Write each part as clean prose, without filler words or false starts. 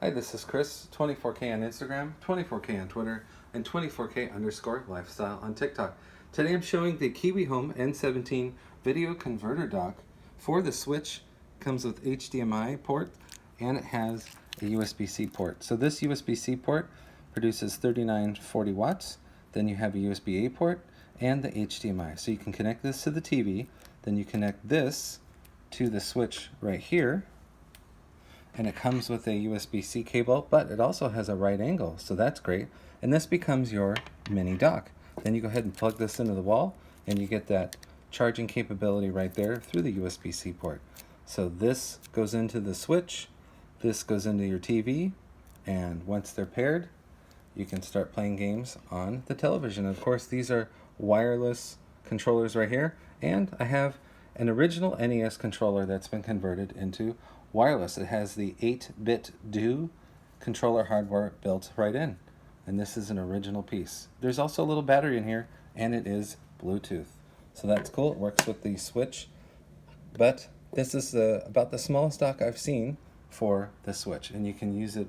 Hi, this is Chris, 24K on Instagram, 24K on Twitter, and 24K_lifestyle on TikTok. Today I'm showing the Kiwihome N17 video converter dock for the Switch. Comes with HDMI port and it has a USB-C port. So this USB-C port produces 3940 watts. Then you have a USB-A port and the HDMI. So you can connect this to the TV, then you connect this to the Switch right here, and it comes with a Usbc cable, but it also has a right angle, so that's great. And this becomes your mini dock. Then you go ahead and plug this into the wall, and you get that charging capability right there through the USB-C port. So this goes into the Switch, this goes into your TV, and once they're paired, you can start playing games on the television. Of course, these are wireless controllers right here, and I have an original NES controller that's been converted into wireless. It has the 8-bit DO controller hardware built right in, and this is an original piece. There's also a little battery in here, and it is Bluetooth. So that's cool. It works with the Switch, but this is about the smallest dock I've seen for the Switch, and you can use it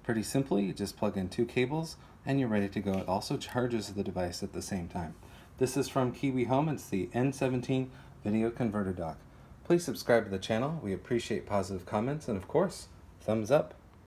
pretty simply. You just plug in 2 cables and you're ready to go. It also charges the device at the same time. This is from Kiwihome. It's the N17 video converter dock. Please subscribe to the channel. We appreciate positive comments and of course, thumbs up.